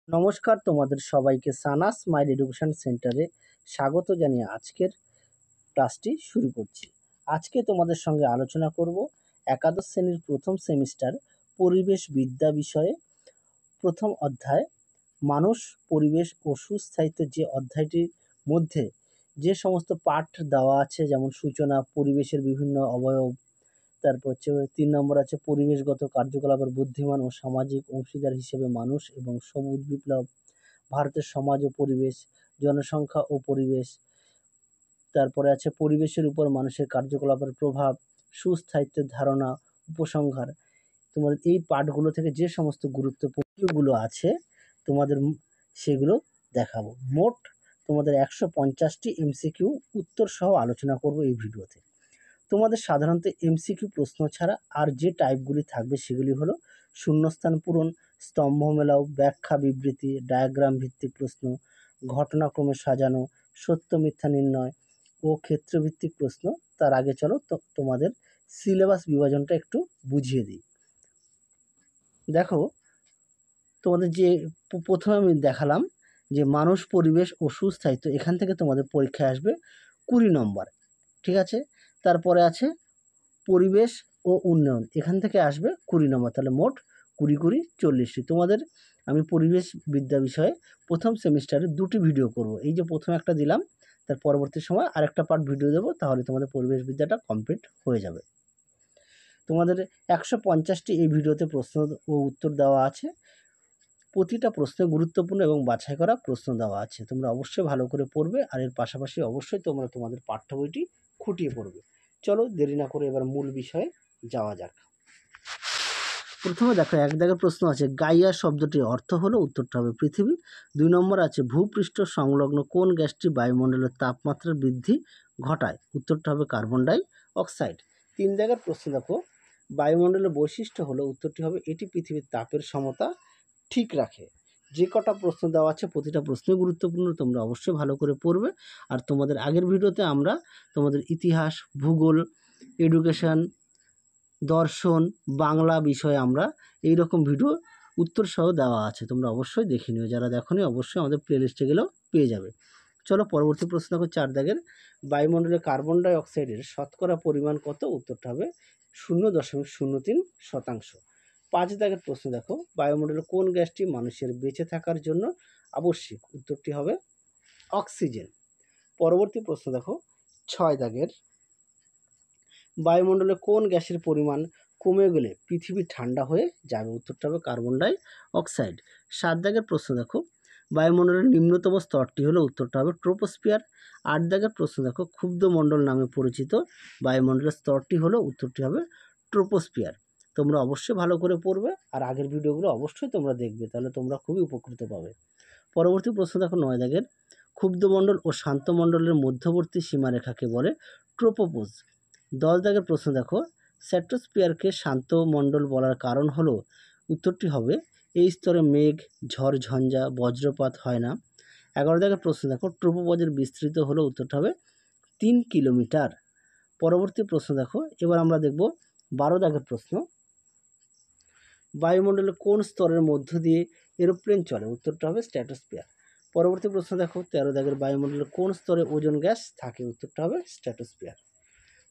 নমস্কার, তোমাদের সবাইকে সানাস স্মাইল এডুকেশন সেন্টারে স্বাগত জানিয়ে আজকের ক্লাসটি শুরু করছি। আজকে তোমাদের সঙ্গে আলোচনা করব একাদশ শ্রেণীর প্রথম সেমিস্টার পরিবেশ বিদ্যা বিষয়ে প্রথম অধ্যায় মানুষ, পরিবেশ ও সুস্থায়িত্ব। যে অধ্যায়টির মধ্যে যে সমস্ত পাঠ দেওয়া আছে, যেমন সূচনা, পরিবেশের বিভিন্ন অবয়ব, তারপর হচ্ছে ৩ নম্বর আছে পরিবেশগত কার্যকলাপের বুদ্ধিমান ও সামাজিক অংশীদার হিসেবে মানুষ এবং সবুজ বিপ্লব, ভারতের সমাজ ও পরিবেশ, জনসংখ্যা ও পরিবেশ। তারপরে আছে পরিবেশের উপর মানুষের কার্যকলাপের প্রভাব, সুস্থায়িত্বের ধারণা, উপসংহার। তোমাদের এই পাঠগুলো থেকে যে সমস্ত গুরুত্বপূর্ণগুলো আছে তোমাদের সেগুলো দেখাবো। মোট তোমাদের ১৫০টি এমসিকিউ উত্তর সহ আলোচনা করব এই ভিডিওতে। তোমাদের সাধারণত এমসিকিউ প্রশ্ন ছাড়া আর যে টাইপগুলি থাকবে সেগুলি হলো শূন্যস্থান পূরণ, স্তম্ভ মেলাও, ব্যাখ্যা বিবৃতি, ডায়াগ্রাম ভিত্তিক প্রশ্ন, ঘটনাক্রমে সাজানো, সত্য মিথ্যা নির্ণয় ও ক্ষেত্রভিত্তিক প্রশ্ন। তার আগে চলো তোমাদের সিলেবাস বিভাজনটা একটু বুঝিয়ে দিই। দেখো, তোমাদের যে প্রথমে আমি দেখালাম যে মানুষ, পরিবেশ ও সুস্থায়িত্ব, এখান থেকে তোমাদের পরীক্ষায় আসবে 20 নম্বর, ঠিক আছে। তারপরে আছে পরিবেশ ও উন্নয়ন, এখান থেকে আসবে 20 নম্বর, তাহলে মোট 20 40টি। তোমাদের আমি পরিবেশ বিদ্যা বিষয়ে প্রথম সেমিস্টারে 2টি ভিডিও করব। এই যে প্রথমে একটা দিলাম, তার পরবর্তী সময় আরেকটা পার্ট ভিডিও দেবো, তাহলে তোমাদের পরিবেশ বিদ্যাটা কমপ্লিট হয়ে যাবে। তোমাদের 150টি এই ভিডিওতে প্রশ্ন ও উত্তর দেওয়া আছে। প্রতিটা প্রশ্নে গুরুত্বপূর্ণ এবং বাছাই করা প্রশ্ন দেওয়া আছে। তোমরা অবশ্যই ভালো করে পড়বে, আর এর পাশাপাশি অবশ্যই তোমরা তোমাদের পাঠ্য বইটি খুঁটিয়ে পড়বে। চলো দেরি না করে এবার মূল বিষয়ে যাওয়া যাক। প্রথমে দেখো, 1 দাগের প্রশ্ন আছে গাইয়া শব্দটির অর্থ হলো, উত্তরটা হবে পৃথিবী। 2 নম্বর আছে ভূপৃষ্ঠ সংলগ্ন কোন গ্যাসটি বায়ুমণ্ডলের তাপমাত্রার বৃদ্ধি ঘটায়, উত্তরটা হবে কার্বন ডাই অক্সাইড। 3 দাগের প্রশ্ন দেখো, বায়ুমণ্ডলের বৈশিষ্ট্য হলো, উত্তরটি হবে এটি পৃথিবীর তাপের সমতা ঠিক রাখে। যে কটা প্রশ্ন দেওয়া আছে প্রতিটা প্রশ্নই গুরুত্বপূর্ণ, তোমরা অবশ্যই ভালো করে পড়বে। আর তোমাদের আগের ভিডিওতে আমরা তোমাদের ইতিহাস, ভূগোল, এডুকেশন, দর্শন, বাংলা বিষয়ে আমরা এই রকম ভিডিও উত্তর সহ দেওয়া আছে, তোমরা অবশ্যই দেখে নিও। যারা দেখোনি অবশ্যই আমাদের প্লেলিস্টে গেলেও পেয়ে যাবে। চলো পরবর্তী প্রশ্ন দেখো, 4 দাগের বায়ুমণ্ডলে কার্বন ডাই অক্সাইডের শতকরা পরিমাণ কত, উত্তরটা হবে 0.03%। 5 দাগের প্রশ্ন দেখো, বায়ুমণ্ডলে কোন গ্যাসটি মানুষের বেঁচে থাকার জন্য আবশ্যিক, উত্তরটি হবে অক্সিজেন। পরবর্তী প্রশ্ন দেখো, 6 দাগের বায়ুমণ্ডলে কোন গ্যাসের পরিমাণ কমে গেলে পৃথিবী ঠান্ডা হয়ে যাবে, উত্তরটা হবে কার্বন ডাই অক্সাইড। 7 দাগের প্রশ্ন দেখো, বায়ুমণ্ডলের নিম্নতম স্তরটি হলো, উত্তরটা হবে ট্রোপোস্ফিয়ার। 8 দাগের প্রশ্ন দেখো, ক্ষুব্ধমণ্ডল নামে পরিচিত বায়ুমণ্ডলের স্তরটি হলো, উত্তরটি হবে ট্রোপোস্ফিয়ার। তোমরা অবশ্যই ভালো করে পড়বে, আর আগের ভিডিওগুলো অবশ্যই তোমরা দেখবে, তাহলে তোমরা খুবই উপকৃত পাবে। পরবর্তী প্রশ্ন দেখো, 9 দাগের ক্ষুব্ধমণ্ডল ও শান্তমণ্ডলের মধ্যবর্তী সীমারেখাকে বলে ট্রোপোপোজ। 10 দাগের প্রশ্ন দেখো, স্ট্র্যাটোস্ফিয়ারকে শান্ত মণ্ডল বলার কারণ হলো, উত্তরটি হবে এই স্তরে মেঘ, ঝড় ঝঞ্ঝা, বজ্রপাত হয় না। 11 দাগের প্রশ্ন দেখো, ট্রোপোপজের বিস্তৃত হলো, উত্তরটা হবে 3 কিলোমিটার। পরবর্তী প্রশ্ন দেখো, এবার আমরা দেখব 12 দাগের প্রশ্ন, বায়ুমণ্ডলে কোন স্তরের মধ্য দিয়ে এরোপ্লেন চলে, উত্তরটা হবে স্ট্র্যাটোস্ফিয়ার। পরবর্তী প্রশ্ন দেখো, 13 দাগের বায়ুমণ্ডলে কোন স্তরে ওজোন গ্যাস থাকে, উত্তরটা হবে স্ট্র্যাটোস্ফিয়ার।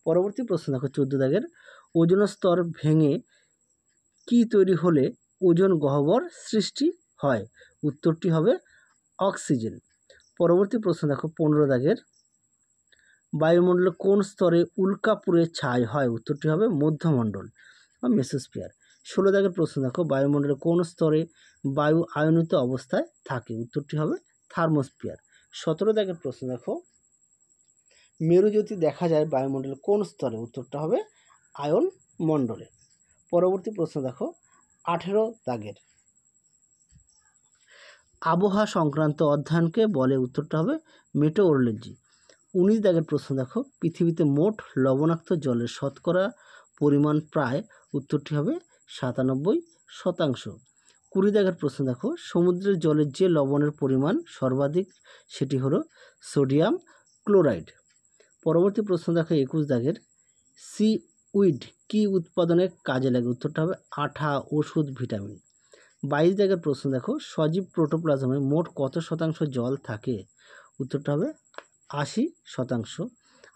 পরবর্তী প্রশ্ন দেখো, 14 দাগের ওজোন স্তর ভেঙে কি তৈরি হলে ওজোন গহ্বর সৃষ্টি হয়, উত্তরটি হবে অক্সিজেন। পরবর্তী প্রশ্ন দেখো, 15 দাগের বায়ুমণ্ডলে কোন স্তরে উল্কাপুরে ছাই হয়, উত্তরটি হবে মধ্যমণ্ডল বা মেসোস্ফিয়ার। 16 দাগের প্রশ্ন দেখো, বায়ুমণ্ডলে কোন স্তরে বায়ু আয়নিত অবস্থায় থাকে, উত্তরটি হবে থার্মোস্ফিয়ার। 17 দাগের প্রশ্ন দেখো, মেরুজ্যোতি দেখা যায় বায়ুমণ্ডলের কোন স্তরে, উত্তরটা হবে আয়ন মণ্ডলে। পরবর্তী প্রশ্ন দেখো, 18 দাগের আবহাওয়া সংক্রান্ত অধ্যয়নকে বলে, উত্তরটা হবে মেটোওরোলজি। 19 দাগের প্রশ্ন দেখো, পৃথিবীতে মোট লবণাক্ত জলের শতকরা পরিমাণ প্রায়, উত্তরটি হবে 97%। 20 দাগের প্রশ্ন দেখো, সমুদ্রের জলের যে লবণের পরিমাণ সর্বাধিক সেটি হলো সোডিয়াম ক্লোরাইড। পরবর্তী প্রশ্ন দেখো, 21 দাগের সিউইড কি উৎপাদনে কাজে লাগে, উত্তরটা হবে আঠা, ওষুধ, ভিটামিন। 22 দাগের প্রশ্ন দেখো, সজীব প্রোটোপ্লাজমে মোট কত শতাংশ জল থাকে? উত্তরটা হবে 80%,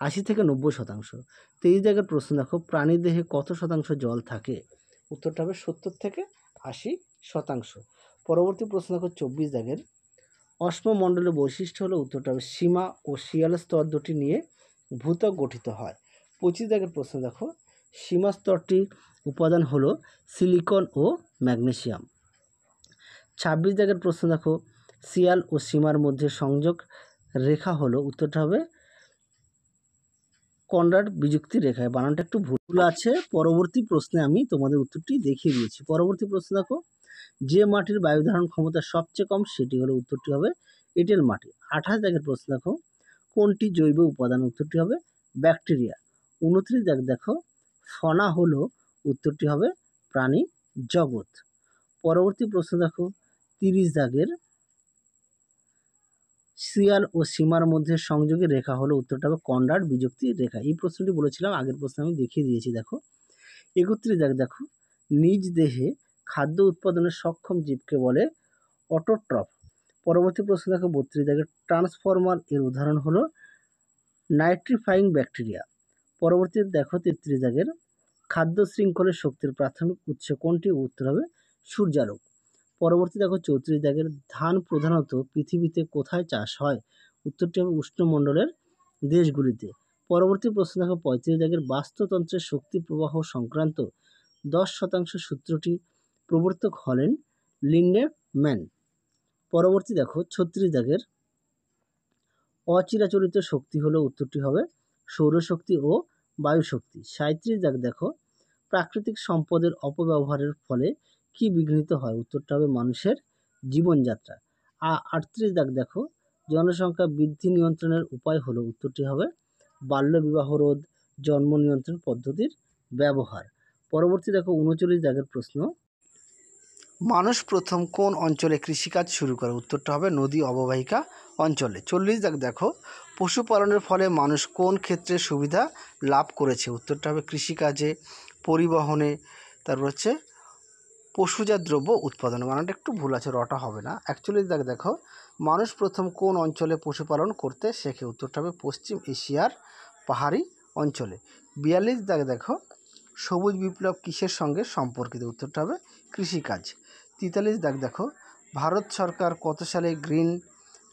80 থেকে 90%। 23 দাগের প্রশ্ন দেখো, প্রাণীদেহে কত শতাংশ জল থাকে? উত্তরটা হবে 70 থেকে 80%। পরবর্তী প্রশ্ন দেখো 24 দাগের, অশ্মমণ্ডলের বৈশিষ্ট্য হলো, উত্তরটা হবে সীমা ও শিয়াল স্তর দুটি নিয়ে ভূত্বক গঠিত হয়। 25 দাগের প্রশ্ন দেখো, সীমা স্তরটির উপাদান হলো সিলিকন ও ম্যাগনেসিয়াম। 26 দাগের প্রশ্ন দেখো, শিয়াল ও সীমার মধ্যে সংযোগ রেখা হলো, উত্তরটা হবে কনরাড বিযুক্তি রেখা। বানানটা একটু ভুল আছে, পরবর্তী প্রশ্নে আমি তোমাদের উত্তরটি দেখিয়ে দিয়েছি। পরবর্তী প্রশ্ন দেখো, যে মাটির বায়ু ধারণ ক্ষমতা সবচেয়ে কম সেটি হলো, উত্তরটি হবে এঁটেল মাটি। 28 দাগের প্রশ্ন দেখো, কোনটি জৈব উপাদান? উত্তরটি হবে ব্যাকটেরিয়া। 29 দাগ দেখো, ফনা হলো, উত্তরটি হবে প্রাণী জগৎ। পরবর্তী প্রশ্ন দেখো 30 দাগের, শিয়াল ও সীমার মধ্যে সংযোগী রেখা হলো, উত্তরটা হবে কনরাড বিযুক্তি রেখা। এই প্রশ্নটি বলেছিলাম, আগের প্রশ্ন আমি দেখিয়ে দিয়েছি। দেখো 31 দাগ দেখো, নিজ দেহে খাদ্য উৎপাদনের সক্ষম জীবকে বলে অটোট্রফ। পরবর্তী প্রশ্ন দেখো 32 দাগের, ট্রান্সফর্মার এর উদাহরণ হলো নাইট্রিফাইং ব্যাকটেরিয়া। পরবর্তী দেখো 33 দাগের, খাদ্য শৃঙ্খলের শক্তির প্রাথমিক উৎস কোনটি? উত্তর হবে সূর্যালোক। পরবর্তী দেখো 34 দাগের, ধান প্রধানত পৃথিবীতে কোথায় চাষ হয়? উত্তরটি হবে উষ্ণমণ্ডলের দেশগুলিতে। পরবর্তী প্রশ্ন দেখো 35 দাগের, বাস্তুতন্ত্রের শক্তি প্রবাহ সংক্রান্ত 10% সূত্রটি প্রবর্তক হলেন লিন্ডেম্যান। পরবর্তী দেখো 36 দাগের, অচিরাচরিত শক্তি হলো, উত্তরটি হবে সৌরশক্তি ও বায়ুশক্তি। 37 দাগ দেখো, প্রাকৃতিক সম্পদের অপব্যবহারের ফলে কি বিঘ্নিত হয়? উত্তরটা হবে মানুষের জীবনযাত্রা। 38 দাগ দেখো, জনসংখ্যা বৃদ্ধি নিয়ন্ত্রণের উপায় হলো, উত্তরটি হবে বাল্যবিবাহ রোধ, জন্ম নিয়ন্ত্রণ পদ্ধতির ব্যবহার। পরবর্তী দেখো 39 দাগের প্রশ্ন, মানুষ প্রথম কোন অঞ্চলে কৃষিকাজ শুরু করে? উত্তরটা হবে নদী অববাহিকা অঞ্চলে। 40 দাগ দেখো, পশুপালনের ফলে মানুষ কোন ক্ষেত্রে সুবিধা লাভ করেছে? উত্তরটা হবে কৃষিকাজে, পরিবহনে, তারপর হচ্ছে পশুজাত দ্রব্য উৎপাদনে। বানানটা একটু ভুল আছে, রটা হবে না। 41 দাগ দেখো, মানুষ প্রথম কোন অঞ্চলে পশুপালন করতে শেখে? উত্তরটা হবে পশ্চিম এশিয়ার পাহাড়ি অঞ্চলে। 42 দাগ দেখো, সবুজ বিপ্লব কিসের সঙ্গে সম্পর্কিত? উত্তরটা হবে কৃষিকাজ। 43 দাগ দেখো, ভারত সরকার কত সালে গ্রিন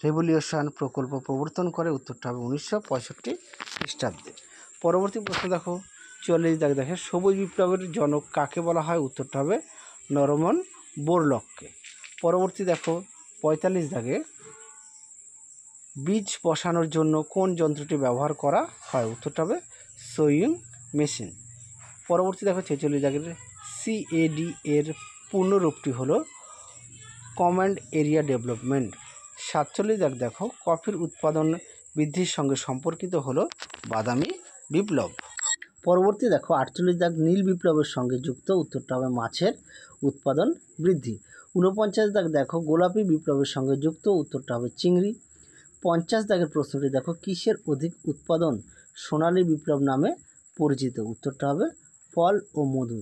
রেভলিউশন প্রকল্প প্রবর্তন করে? উত্তরটা হবে 1965 খ্রিস্টাব্দে। পরবর্তী প্রশ্ন দেখো 44 দাগ দেখে, সবুজ বিপ্লবের জনক কাকে বলা হয়? উত্তরটা হবে নরমন বোরলককে। পরবর্তী দেখো 45 দাগে, বীজ বসানোর জন্য কোন যন্ত্রটি ব্যবহার করা হয়? উত্তরটা হবে সোয়িং মেশিন। পরবর্তী দেখো 46 দাগের, CAD এর পূর্ণরূপটি হলো কমান্ড এরিয়া ডেভেলপমেন্ট। 47 দাগ দেখো, কফির উৎপাদন বৃদ্ধির সঙ্গে সম্পর্কিত হলো বাদামি বিপ্লব। পরবর্তী দেখো 48 দাগ, নীল বিপ্লবের সঙ্গে যুক্ত, উত্তরটা হবে মাছের উৎপাদন বৃদ্ধি। 49 দাগ দেখো, গোলাপি বিপ্লবের সঙ্গে যুক্ত, উত্তরটা হবে চিংড়ি। 50 দাগের প্রশ্নটি দেখো, কিসের অধিক উৎপাদন সোনালী বিপ্লব নামে পরিচিত? উত্তরটা হবে ফল ও মধু।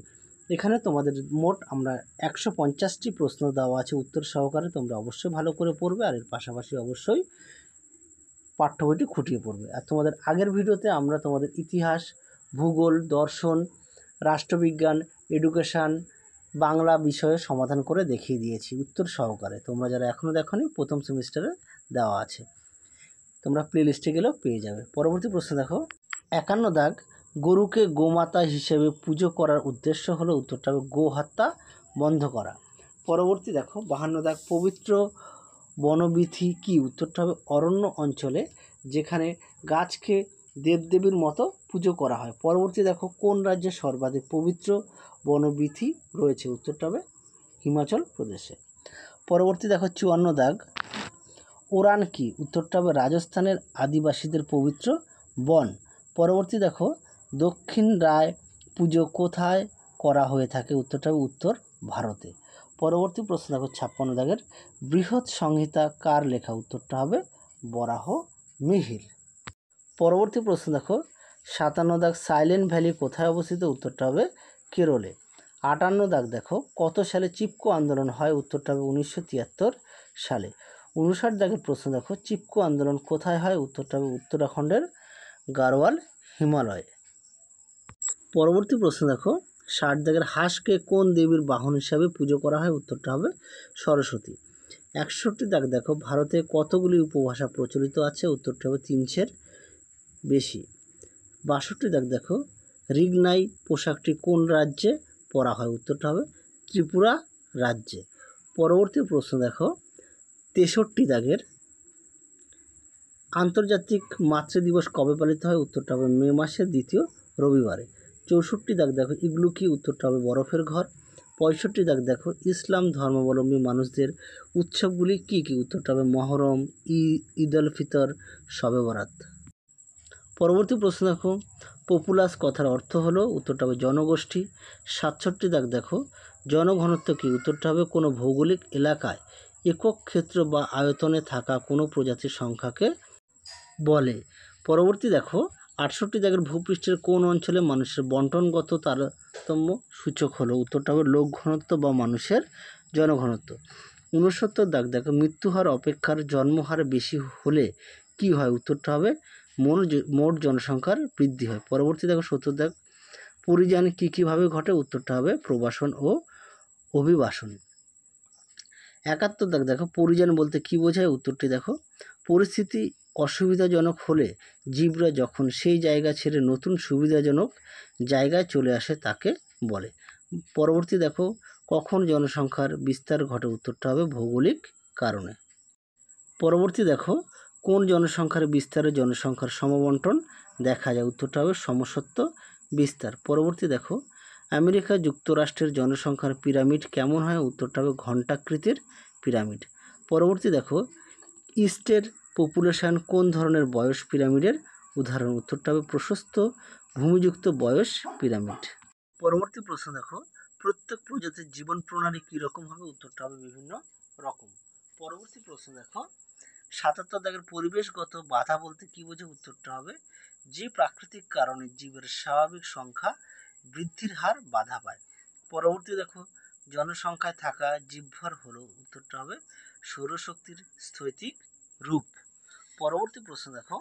এখানে তোমাদের মোট আমরা 150টি প্রশ্ন দেওয়া আছে উত্তর সহকারে, তোমরা অবশ্যই ভালো করে পড়বে, আর এর পাশাপাশি অবশ্যই পাঠ্য বইটি খুঁটিয়ে পড়বে। আর তোমাদের আগের ভিডিওতে আমরা তোমাদের ইতিহাস, ভূগোল, দর্শন, রাষ্ট্রবিজ্ঞান, এডুকেশান, বাংলা বিষয়ে সমাধান করে দেখিয়ে দিয়েছি উত্তর সহকারে। তোমরা যারা এখনও দেখোনি, প্রথম সেমিস্টারে দেওয়া আছে, তোমরা প্লে লিস্টে গেলেও পেয়ে যাবে। পরবর্তী প্রশ্ন দেখো 51 দাগ, গরুকে গোমাতা হিসেবে পুজো করার উদ্দেশ্য হলো, উত্তরটা হবে গো হত্যা বন্ধ করা। পরবর্তী দেখো 52 দাগ, পবিত্র বনবিথি কি? উত্তরটা হবে অরণ্য অঞ্চলে যেখানে গাছকে দেবদেবীর মতো পুজো করা হয়। পরবর্তী দেখো, কোন রাজ্যে সর্বাধিক পবিত্র বনবিথি রয়েছে? উত্তরটা হবে হিমাচল প্রদেশে। পরবর্তী দেখো 54 দাগ, ওরান কি? উত্তরটা হবে রাজস্থানের আদিবাসীদের পবিত্র বন। পরবর্তী দেখো, দক্ষিণ রায় পুজো কোথায় করা হয়ে থাকে? উত্তরটা হবে উত্তর ভারতে। পরবর্তী প্রশ্ন দেখো 56 দাগের, বৃহৎ সংহিতা কার লেখা? উত্তরটা হবে বরাহ মিহির। পরবর্তী প্রশ্ন দেখো 57 দাগ, সাইলেন্ট ভ্যালি কোথায় অবস্থিত? উত্তরটা হবে কেরলে। 58 দাগ দেখো, কত সালে চিপকো আন্দোলন হয়? উত্তরটা হবে 1973 সালে। 59 দাগের প্রশ্ন দেখো, চিপকো আন্দোলন কোথায় হয়? উত্তরটা হবে উত্তরাখণ্ডের গাড়োয়াল হিমালয়। পরবর্তী প্রশ্ন দেখো, 60 দাগের, হাঁসকে কোন দেবীর বাহন হিসাবে পুজো করা হয়? উত্তরটা হবে সরস্বতী। 61 দাগ দেখো, ভারতে কতগুলি উপভাষা প্রচলিত আছে? উত্তরটা হবে 300-এর বেশি। 62 দাগ দেখো, রিগনাই পোশাকটি কোন রাজ্যে পরা হয়? উত্তরটা হবে ত্রিপুরা রাজ্যে। পরবর্তী প্রশ্ন দেখো, 63 দাগের, আন্তর্জাতিক মাতৃদিবস কবে পালিত হয়? উত্তরটা হবে মে মাসের 2য় রবিবারে। 64 দাগ দেখো, ইগলু কি? উত্তরটা হবে বরফের ঘর। 65 দাগ দেখো, ইসলাম ধর্মাবলম্বী মানুষদের উৎসবগুলি কি কি? উত্তরটা হবে মহরম, ঈদ উল ফিতর, শবে বরাত। পরবর্তী প্রশ্ন দেখো, পপুলাস কথার অর্থ হলো? উত্তরটা হবে জনগোষ্ঠী। 67 দাগ দেখো, জনঘনত্ব কি? উত্তরটা হবে কোনো ভৌগোলিক এলাকায় একক ক্ষেত্র বা আয়তনে থাকা কোনো প্রজাতির সংখ্যাকে বলে। পরবর্তী দেখো, 68 দাগের, ভূপৃষ্ঠের কোন অঞ্চলে মানুষের বন্টনগত তারতম্য সূচক হলো? উত্তরটা হবে লোক ঘনত্ব বা মানুষের জনঘনত্ব। 69 দাগ দেখো, মৃত্যুহার অপেক্ষার জন্মহার বেশি হলে কি হয়? উত্তরটা হবে মোট জনসংখ্যার বৃদ্ধি হয়। পরবর্তী দেখো, 70 দাগ, পরিযান কী কীভাবে ঘটে? উত্তরটা হবে প্রবাসন ও অভিবাসন। 71 দাগ দেখো, পরিযান বলতে কি বোঝায়? উত্তরটি দেখো, পরিস্থিতি অসুবিধাজনক হলে জীবরা যখন সেই জায়গা ছেড়ে নতুন সুবিধাজনক জায়গায় চলে আসে তাকে বলে। পরবর্তী দেখো, কখন জনসংখ্যার বিস্তার ঘটে? উত্তরটা হবে ভৌগোলিক কারণে। পরবর্তী দেখো, কোন জনসংখ্যার বিস্তারে জনসংখ্যার সমবন্টন দেখা যায়? উত্তরটা হবে সমসত্ব বিস্তার। পরবর্তী দেখো, আমেরিকা যুক্তরাষ্ট্রের জনসংখ্যার পিরামিড কেমন হয়? উত্তরটা হবে ঘণ্টাকৃতির পিরামিড। পরবর্তী দেখো, ইস্টের পপুলেশন কোন ধরনের বয়স পিরামিডের উদাহরণ? উত্তরটা হবে প্রশস্ত ভূমিযুক্ত বয়স পিরামিড। পরবর্তী প্রশ্ন দেখো, প্রত্যেক প্রজাতির জীবন প্রণালী কীরকম হবে? উত্তরটা হবে বিভিন্ন রকম। পরবর্তী প্রশ্ন দেখো, 77 দাগের, পরিবেশগত বাধা বলতে কি বোঝে? উত্তরটা হবে যে প্রাকৃতিক কারণে জীবের স্বাভাবিক সংখ্যা বৃদ্ধির হার বাধা পায়। পরবর্তী দেখো, জনসংখ্যায় থাকা জীবভর হলো? উত্তরটা হবে সৌরশক্তির স্থৈতিক রূপ। পরবর্তী প্রশ্ন দেখো,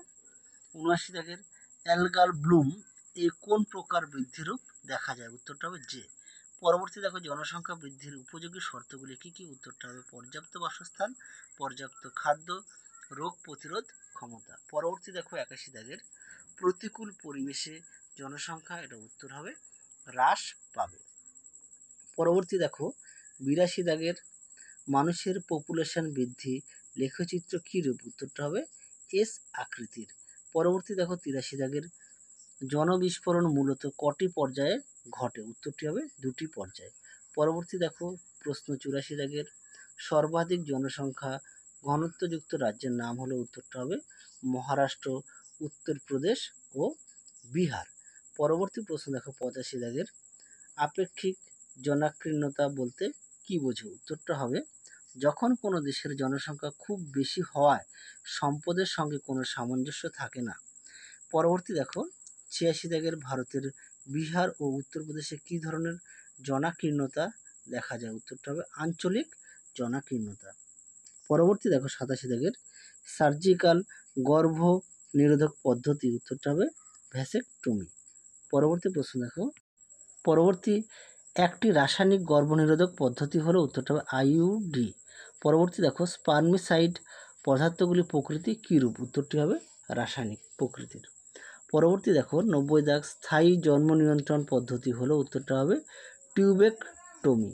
79 দাগের, অ্যালগাল ব্লুম এ কোন প্রকার বৃদ্ধির রূপ দেখা যায়? উত্তরটা হবে যে। পরবর্তী দেখো, জনসংখ্যা বৃদ্ধির উপযোগী শর্তগুলি কি কি? উত্তরটা হবে পর্যাপ্ত বাসস্থান, পর্যাপ্ত খাদ্য, রোগ প্রতিরোধ ক্ষমতা। পরবর্তী দেখো, 81 দাগের, প্রতিকূল পরিবেশে জনসংখ্যা, এটা উত্তর হবে হ্রাস পাবে। পরবর্তী দেখো, 82 দাগের, মানুষের পপুলেশন বৃদ্ধি লেখচিত্র কী রূপ? উত্তরটা হবে এস আকৃতির। পরবর্তী দেখো, 83 দাগের, জনবিস্ফোরণ মূলত কটি পর্যায়ে ঘটে? উত্তরটি হবে 2টি পর্যায়ে। পরবর্তী দেখো, প্রশ্ন 84 দাগের, সর্বাধিক জনসংখ্যা ঘনত্বযুক্ত রাজ্যের নাম হলো? উত্তরটা হবে মহারাষ্ট্র, উত্তরপ্রদেশ ও বিহার। পরবর্তী প্রশ্ন দেখো, 85 দাগের, আপেক্ষিক জনাকীর্ণতা বলতে কি বোঝো? উত্তরটা হবে যখন কোনো দেশের জনসংখ্যা খুব বেশি হওয়ায় সম্পদের সঙ্গে কোনো সামঞ্জস্য থাকে না। পরবর্তী দেখো, 86 দাগের, ভারতের বিহার ও উত্তরপ্রদেশে কী ধরনের জনাকীর্ণতা দেখা যায়? উত্তরটা হবে আঞ্চলিক জনাকীর্ণতা। পরবর্তী দেখো, 87 দাগের, সার্জিক্যাল গর্ভ নিরোধক পদ্ধতি, উত্তরটা হবে ভ্যাসেকটমি। পরবর্তী প্রশ্ন দেখো, একটি রাসায়নিক গর্ভনিরোধক পদ্ধতি হলো? উত্তরটা হবে আইইউডি। পরবর্তী দেখো, স্পার্মিসাইড পদার্থগুলি প্রকৃতি কী রূপ? উত্তরটি হবে রাসায়নিক প্রকৃতির। পরবর্তী দেখো, 90 দাগ, স্থায়ী জন্ম নিয়ন্ত্রণ পদ্ধতি হলো? উত্তরটা হবে টিউবেকটমি।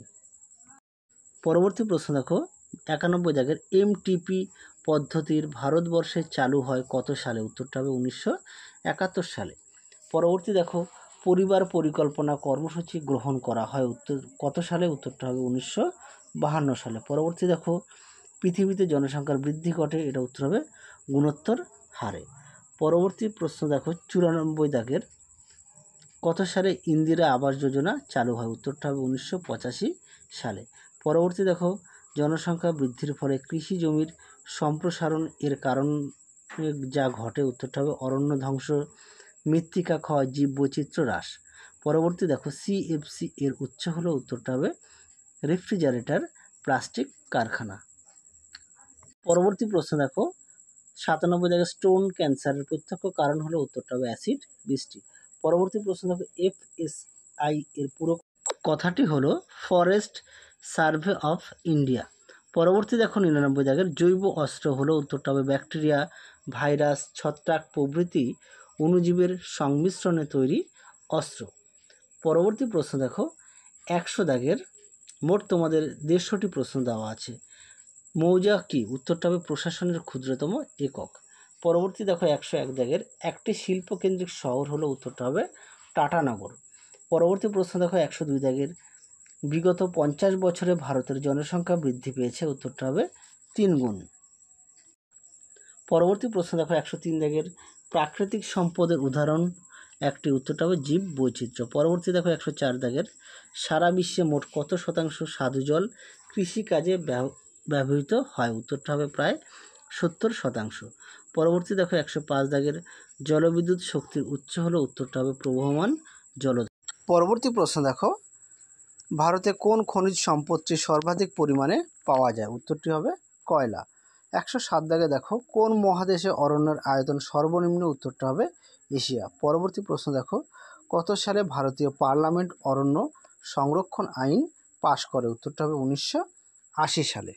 পরবর্তী প্রশ্ন দেখো, 91 দাগের, এমটিপি পদ্ধতির ভারতবর্ষে চালু হয় কত সালে? উত্তরটা হবে 1971 সালে। পরবর্তী দেখো, পরিবার পরিকল্পনা কর্মসূচি গ্রহণ করা হয় কত সালে? উত্তরটা হবে 1952 সালে। পরবর্তী দেখো, পৃথিবীতে জনসংখ্যার বৃদ্ধি ঘটে, এটা উত্তর হবে গুণোত্তর হারে। পরবর্তী প্রশ্ন দেখো, 94 দাগের, কত সালে ইন্দিরা আবাস যোজনা চালু হয়? উত্তরটা হবে 1985 সালে। পরবর্তী দেখো, জনসংখ্যা বৃদ্ধির ফলে কৃষি জমির সম্প্রসারণ এর কারণে যা ঘটে? উত্তরটা হবে অরণ্য ধ্বংস, মৃত্তিকা ক্ষয়, জীববৈচিত্র্য হ্রাস। পরবর্তী দেখো সিএফসি এর উচ্চ হলো উত্তরটা হবে রেফ্রিজারেটর প্লাস্টিক কারখানা। পরবর্তী প্রশ্ন দেখো 97 জায়গায় স্টোন ক্যান্সারের প্রত্যক্ষ কারণ হলো উত্তরটা হবে অ্যাসিড বৃষ্টি। পরবর্তী প্রশ্ন দেখো এফএসআই এর পুরো কথাটি হলো ফরেস্ট সার্ভে অফ ইন্ডিয়া। পরবর্তী দেখো 99 জায়গার জৈব অস্ত্র হলো উত্তরটা হবে ব্যাকটেরিয়া, ভাইরাস, ছত্রাক প্রভৃতি অণুজীবের সংমিশ্রণে তৈরি অস্ত্র। পরবর্তী প্রশ্ন দেখো 100 দাগের মোট তোমাদের 150টি প্রশ্ন দেওয়া আছে। মৌজা কি? উত্তরটা হবে প্রশাসনের ক্ষুদ্রতম একক। পরবর্তী দেখো 101 দাগের একটি শিল্পকেন্দ্রিক শহর হলো উত্তরটা হবে টাটানগর। পরবর্তী প্রশ্ন দেখো 102 দাগের বিগত 50 বছরে ভারতের জনসংখ্যা বৃদ্ধি পেয়েছে, উত্তরটা হবে 3 গুণ। পরবর্তী প্রশ্ন দেখো 103 দাগের প্রাকৃতিক সম্পদের উদাহরণ একটি, উত্তরটা হবে জীব বৈচিত্র্য। পরবর্তী দেখো 104 দাগের সারা বিশ্বে মোট কত শতাংশ স্বাদু জল কৃষিকাজে ব্যবহৃত হয়, উত্তরটা হবে প্রায় 70%। পরবর্তী দেখো 105 দাগের জলবিদ্যুৎ শক্তির উৎস হলো উত্তরটা হবে প্রবহমান জলধারা। পরবর্তী প্রশ্ন দেখো ভারতে কোন খনিজ সম্পদটি সর্বাধিক পরিমাণে পাওয়া যায়, উত্তরটি হবে কয়লা। 107 দাগে দেখো কোন মহাদেশে অরণ্যের আয়তন সর্বনিম্ন, উত্তরটা হবে এশিয়া। পরবর্তী প্রশ্ন দেখো কত সালে ভারতীয় পার্লামেন্ট অরণ্য সংরক্ষণ আইন পাশ করে, উত্তরটা হবে 1980 সালে।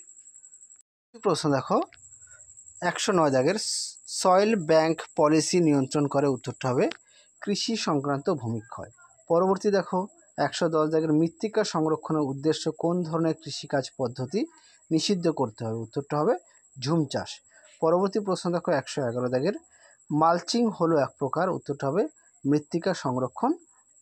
প্রশ্ন দেখো 109 দাগের সয়েল ব্যাংক পলিসি নিয়ন্ত্রণ করে, উত্তরটা হবে কৃষি সংক্রান্ত ভূমিক্ষয়। পরবর্তী দেখো 110 দাগের মৃত্তিকা সংরক্ষণের উদ্দেশ্য কোন ধরনের কৃষিকাজ পদ্ধতি নিষিদ্ধ করতে হবে, উত্তরটা হবে ঝুম চাষ। পরবর্তী প্রশ্ন দেখো 111 দাগের মালচিং হলো এক প্রকার, উত্তরটা হবে মৃত্তিকা সংরক্ষণ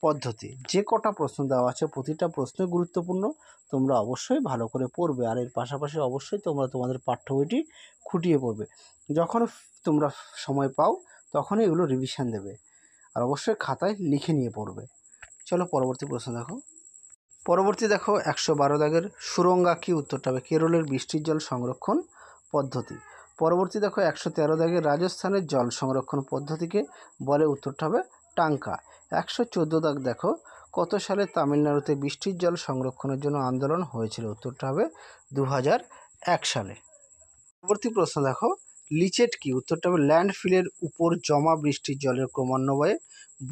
পদ্ধতি। যে কটা প্রশ্ন দেওয়া আছে প্রতিটা প্রশ্নই গুরুত্বপূর্ণ, তোমরা অবশ্যই ভালো করে পড়বে। আর এর পাশাপাশি অবশ্যই তোমরা তোমাদের পাঠ্য বইটি খুঁটিয়ে পড়বে। যখন তোমরা সময় পাও তখনই এগুলো রিভিশন দেবে, আর অবশ্যই খাতায় লিখে নিয়ে পড়বে। চলো পরবর্তী প্রশ্ন দেখো। পরবর্তী দেখো 112 দাগের সুরঙ্গা কি, উত্তরটা হবে কেরলের বৃষ্টির জল সংরক্ষণ পদ্ধতি। পরবর্তী দেখো 113 দাগের রাজস্থানের জল সংরক্ষণ পদ্ধতিকে বলে, উত্তরটা হবে টাঙ্কা। 114 দাগ দেখো কত সালে তামিলনাড়ুতে বৃষ্টির জল সংরক্ষণের জন্য আন্দোলন হয়েছিল, উত্তরটা হবে 2001 সালে। পরবর্তী প্রশ্ন দেখো লিচেট কি, উত্তরটা হবে ল্যান্ডফিলের উপর জমা বৃষ্টির জলের ক্রমান্বয়ে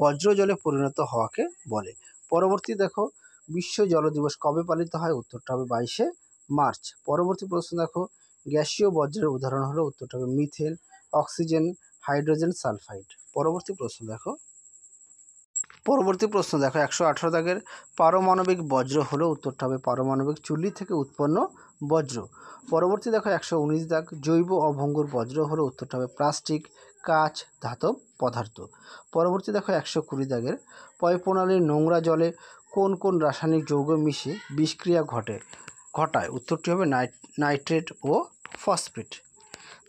বজ্র জলে পরিণত হওয়াকে বলে। পরবর্তী দেখো বিশ্ব জল দিবস কবে পালিত হয়, উত্তরটা হবে 22শে মার্চ। পরবর্তী প্রশ্ন দেখো গ্যাসীয় বজ্রের উদাহরণ হলো, উত্তরটা হবে মিথেন, অক্সিজেন, হাইড্রোজেন সালফাইড। পরবর্তী প্রশ্ন দেখো 118 দাগের পারমাণবিক বজ্র হলো, উত্তরটা হবে পারমাণবিক চুল্লি থেকে উৎপন্ন বজ্র। পরবর্তী দেখো 119 দাগ জৈব অভঙ্গুর বজ্র হলো, উত্তরটা হবে প্লাস্টিক, কাঁচ, ধাতব পদার্থ। পরবর্তী দেখো 120 দাগের পয় প্রণালীর নোংরা জলে কোন কোন রাসায়নিক যৌগ মিশে বিষক্রিয়া ঘটায়, উত্তরটি হবে নাইট্রেট ও ফসফেট।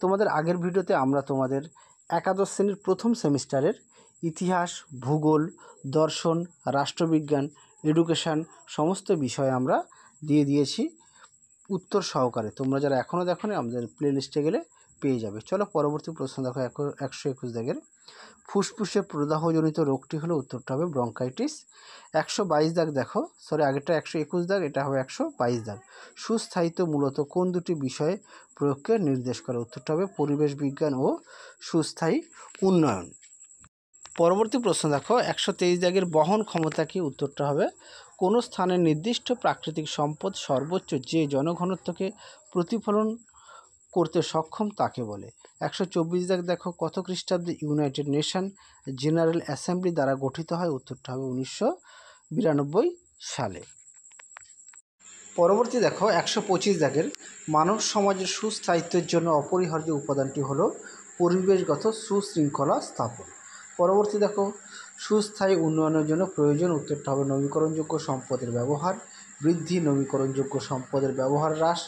তোমাদের আগের ভিডিওতে আমরা তোমাদের একাদশ শ্রেণীর প্রথম সেমিস্টারের ইতিহাস, ভূগোল, দর্শন, রাষ্ট্রবিজ্ঞান, এডুকেশান সমস্ত বিষয়ে আমরা দিয়ে দিয়েছি উত্তর সহকারে। তোমরা যারা এখনও দেখোনি আমাদের প্লে লিস্টে গেলে পেয়ে যাবে। চলো পরবর্তী প্রশ্ন দেখো 121 দাগের ফুসফুসে প্রদাহজনিত রোগটি হলো, উত্তরটা হবে ব্রঙ্কাইটিস। 122 দাগ দেখো আগেরটা 121 দাগ, এটা হবে 122 দাগ সুস্থায়িত্ব মূলত কোন দুটি বিষয়ে প্রয়োগকে নির্দেশ করে, উত্তরটা হবে পরিবেশ বিজ্ঞান ও সুস্থায়ী উন্নয়ন। পরবর্তী প্রশ্ন দেখো 123 দাগের বহন ক্ষমতা কি, উত্তরটা হবে কোনো স্থানের নির্দিষ্ট প্রাকৃতিক সম্পদ সর্বোচ্চ যে জনঘনত্বকে প্রতিফলন করতে সক্ষম তাকে বলে। 124 দাগ দেখো কত খ্রিস্টাব্দে ইউনাইটেড নেশন জেনারেল অ্যাসেম্বলি দ্বারা গঠিত হয়, উত্তরটা হবে 1992 সালে। পরবর্তী দেখো 125 দাগের মানব সমাজের সুস্থায়িত্বের জন্য অপরিহার্য উপাদানটি হলো পরিবেশগত সুশৃঙ্খলা স্থাপন। পরবর্তী দেখো সুস্থায়ী উন্নয়নের জন্য প্রয়োজন, উত্তরটা হবে নবীকরণযোগ্য সম্পদের ব্যবহার বৃদ্ধি, নবীকরণযোগ্য সম্পদের ব্যবহার হ্রাস,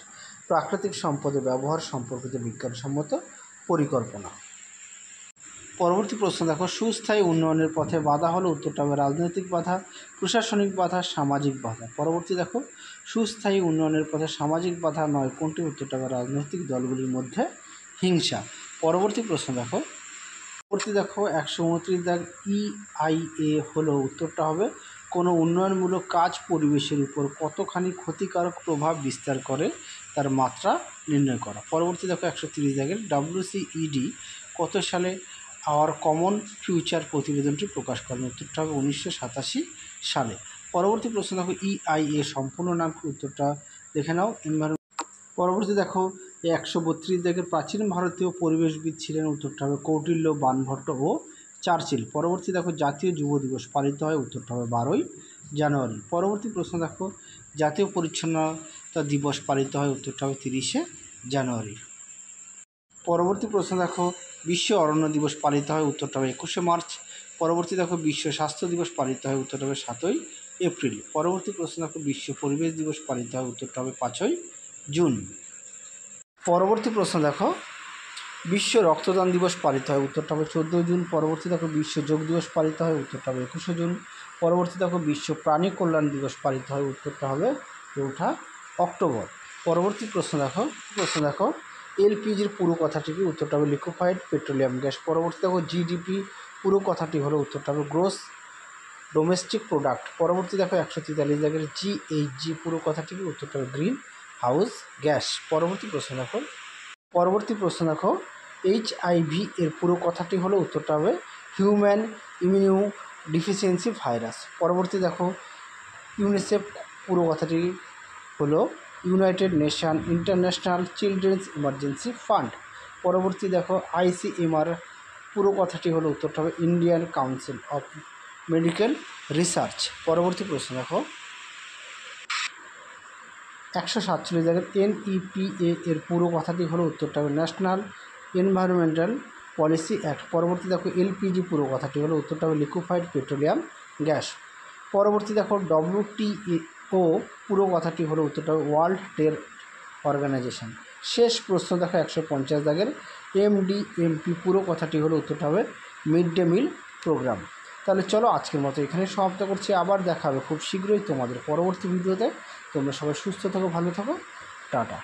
প্রাকৃতিক সম্পদের ব্যবহার সম্পর্কিত বিজ্ঞানসম্মত পরিকল্পনা। পরবর্তী প্রশ্ন দেখো সুস্থায়ী উন্নয়নের পথে বাধা হলো, উত্তরটা হবে রাজনৈতিক বাধা, প্রশাসনিক বাধা, সামাজিক বাধা। পরবর্তী দেখো সুস্থায়ী উন্নয়নের পথে সামাজিক বাধা নয় কোনটি, উত্তরটা হবে রাজনৈতিক দলগুলির মধ্যে হিংসা। পরবর্তী প্রশ্ন দেখো 129 দাগ EIA হলো, উত্তরটা হবে কোনো উন্নয়নমূলক কাজ পরিবেশের উপর কতখানি ক্ষতিকারক প্রভাব বিস্তার করে তার মাত্রা নির্ণয় করা। পরবর্তী দেখো 130 দাগের WCED কত সালে আওয়ার কমন ফিউচার প্রতিবেদনটি প্রকাশ করেন? উত্তরটা হবে 1987 সালে। পরবর্তী প্রশ্ন দেখো EIA সম্পূর্ণ নাম কি? উত্তরটা দেখে নাও পরবর্তী দেখো 132 দাগের প্রাচীন ভারতীয় পরিবেশবিদ ছিলেন? উত্তরটা হবে কৌটিল্য, বাণভট্ট ও চার্চিল। পরবর্তী দেখো জাতীয় যুব দিবস পালিত হয়? উত্তরটা হবে 12ই জানুয়ারি। পরবর্তী প্রশ্ন দেখো জাতীয় পরিচ্ছন্নতা দিবস পালিত হয়? উত্তরটা হবে 30শে জানুয়ারি। পরবর্তী প্রশ্ন দেখো বিশ্ব অরণ্য দিবস পালিত হয়? উত্তরটা হবে 21শে মার্চ। পরবর্তী দেখো বিশ্ব স্বাস্থ্য দিবস পালিত হয়? উত্তরটা হবে 7ই এপ্রিল। পরবর্তী প্রশ্ন দেখো বিশ্ব পরিবেশ দিবস পালিত হয়? উত্তরটা হবে 5ই জুন। পরবর্তী প্রশ্ন দেখো বিশ্ব রক্তদান দিবস পালিত হয়? উত্তরটা হবে 14 জুন। পরবর্তী দেখো বিশ্ব যোগ দিবস পালিত হয়? উত্তরটা হবে 21শে জুন। পরবর্তী দেখো বিশ্ব প্রাণী কল্যাণ দিবস পালিত হয়? উত্তরটা হবে 4 অক্টোবর। পরবর্তী প্রশ্ন দেখো এলপিজির পুরো কথাটি কি? উত্তরটা হবে লিকুইফাইড পেট্রোলিয়াম গ্যাস। পরবর্তী দেখো জিডিপি পুরো কথাটি হলো? উত্তরটা হবে গ্রোস ডোমেস্টিক প্রোডাক্ট। পরবর্তী দেখো 143 দাগের GHG পুরো কথাটি কি? উত্তরটা হবে গ্রিন হাউস গ্যাস। পরবর্তী প্রশ্ন দেখো HIV এর পুরো কথাটি হলো? উত্তরটা হবে হিউম্যান ইমিউনো ডিফিসিয়েন্সি ভাইরাস। পরবর্তী দেখো ইউনিসেফ পুরো কথাটি হলো United nation international children's emergency fund. পরবর্তী দেখো ICMR পুরো কথাটি হলো? উত্তরটা হবে Indian council of medical research. পরবর্তী প্রশ্ন দেখো 147 জায়গায় NEPA এর পুরো কথাটি হলো? উত্তরটা হবে ন্যাশনাল এনভায়রনমেন্টাল পলিসি অ্যাক্ট। পরবর্তী দেখো LPG পুরো কথাটি হলো? উত্তরটা হবে লিকুইফাইড পেট্রোলিয়াম গ্যাস। পরবর্তী দেখো WTO পুরো কথাটি হলো? উত্তরটা হবে ওয়ার্ল্ড ট্রেড অর্গানাইজেশন। শেষ প্রশ্ন দেখো 150 দাগের MDMP পুরো কথাটি হলো? উত্তরটা হবে মিড ডে মিল প্রোগ্রাম। তাহলে চলো আজকের মতো এখানে সমাপ্ত করছি। আবার দেখা হবে খুব শীঘ্রই তোমাদের পরবর্তী ভিডিওতে। তোমরা সবাই সুস্থ থাকো, ভালো থাকো, টাটা।